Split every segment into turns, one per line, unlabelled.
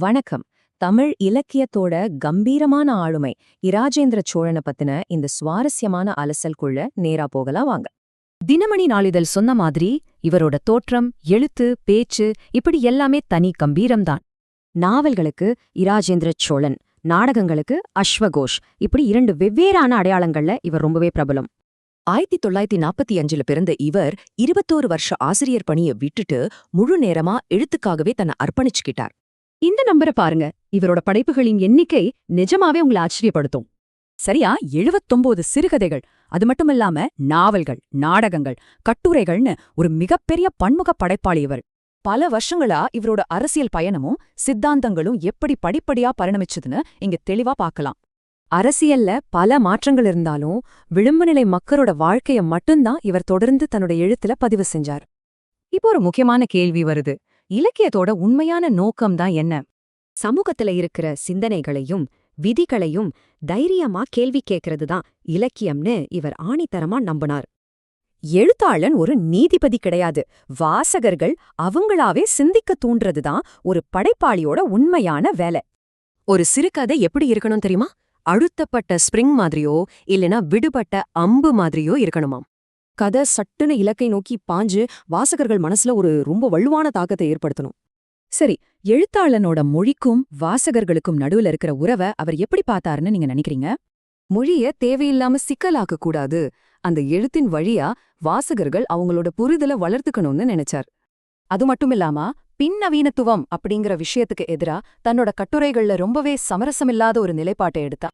வணக்கம். தமிழ் இலக்கியத்தோட கம்பீரமான ஆளுமை இராஜேந்திர சோழனை பத்தின இந்த சுவாரஸ்யமான அலசல்குள்ள நேரா போகலாம் வாங்க.
தினமணி நாளிதழ் சொன்ன மாதிரி இவரோட தோற்றம், எழுத்து, பேச்சு இப்படி எல்லாமே தனி கம்பீரம்தான். நாவல்களுக்கு இராஜேந்திர சோழன், நாடகங்களுக்கு அஸ்வகோஷ், இப்படி இரண்டு வெவ்வேறான அடையாளங்கள்ல இவர் ரொம்பவே பிரபலம்.
1945 பிறந்த இவர் 21 வருஷ ஆசிரியர் பணியை விட்டுட்டு முழு நேரமா எழுத்துக்காகவே தன்னை அர்ப்பணிச்சுக்கிட்டார்.
இந்த நம்பரை பாருங்க, இவரோட படைப்புகளின் எண்ணிக்கை நிஜமாவே உங்களை ஆச்சரியப்படுத்தும். சரியா 79 சிறுகதைகள், அது மட்டுமில்லாம நாவல்கள், நாடகங்கள், கட்டுரைகள்னு ஒரு மிகப்பெரிய பன்முக படைப்பாளி இவர். பல வருஷங்களா இவரோட அரசியல் பயணமும் சித்தாந்தங்களும் எப்படி படிப்படியா பரிணமிச்சதுன்னு இங்க தெளிவா பார்க்கலாம். அரசியல்ல பல மாற்றங்கள் இருந்தாலும் விளிம்புநிலை மக்களோட வாழ்க்கைய மட்டும்தான் இவர் தொடர்ந்து தன்னோட எழுத்துல பதிவு செஞ்சார். இப்போ ஒரு முக்கியமான கேள்வி வருது. இலக்கியத்தோட உண்மையான நோக்கம்தான் என்ன? சமூகத்துல இருக்கிற சிந்தனைகளையும் விதிகளையும் தைரியமா கேள்வி கேட்கறதுதான் இலக்கியம்னு இவர் ஆணித்தரமா நம்பினார். எழுத்தாளன் ஒரு நீதிபதி கிடையாது, வாசகர்கள் அவங்களாவே சிந்திக்க தூண்டுறதுதான் ஒரு படைப்பாளியோட உண்மையான வேலை. ஒரு சிறுகதை எப்படி இருக்கணும் தெரியுமா? அழுத்தப்பட்ட ஸ்பிரிங் மாதிரியோ இல்லனா விடுபட்ட அம்பு மாதிரியோ இருக்கணுமாம். கதை சட்டுன்னு இலக்கை நோக்கி பாஞ்சு வாசகர்கள் மனசுல ஒரு ரொம்ப வலுவான தாக்கத்தை ஏற்படுத்தணும். சரி, எழுத்தாளனோட மொழிக்கும் வாசகர்களுக்கும் நடுவுல இருக்கிற உறவை அவர் எப்படி பார்த்தாருன்னு நீங்க நினைக்கிறீங்க? மொழிய தேவையில்லாம சிக்கலாக்க கூடாது, அந்த எழுத்தின் வழியா வாசகர்கள் அவங்களோட புரிதலை வளர்த்துக்கணும்னு நினைச்சார். அது மட்டுமில்லாம பின்னவீனத்துவம் அப்படிங்கிற விஷயத்துக்கு எதிரா தன்னோட கட்டுரைகள்ல ரொம்பவே சமரசமில்லாத ஒரு நிலைப்பாட்டை எடுத்தா.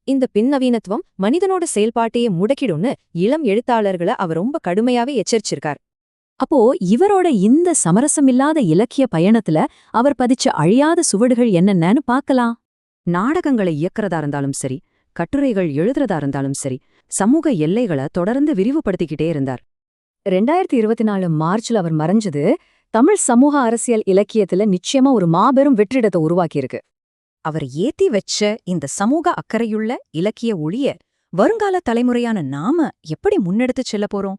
இந்த பின்னவீனத்துவம் மனிதனோட செயல்பாட்டையே முடக்கிடும்னு இளம் எழுத்தாளர்களை அவர் ரொம்ப கடுமையாவே எச்சரிச்சிருக்கார். அப்போ இவரோட இந்த சமரசமில்லாத இலக்கிய பயணத்துல அவர் பதிச்ச அழியாத சுவடுகள் என்னென்னு பார்க்கலாம். நாடகங்களை இயக்கிறதா இருந்தாலும் சரி, கட்டுரைகள் எழுதுறதா இருந்தாலும் சரி, சமூக எல்லைகளை தொடர்ந்து விரிவுபடுத்திக்கிட்டே இருந்தார். 2024 மார்ச்ல அவர் மறைஞ்சது தமிழ் சமூக அரசியல் இலக்கியத்துல நிச்சயமா ஒரு மாபெரும் வெற்றிடத்தை உருவாக்கியிருக்கு. அவர் ஏத்தி வச்ச இந்த சமூக அக்கறையுள்ள இலக்கிய ஒளிய வருங்கால தலைமுறையான நாம எப்படி முன்னெடுத்துச் செல்ல போறோம்?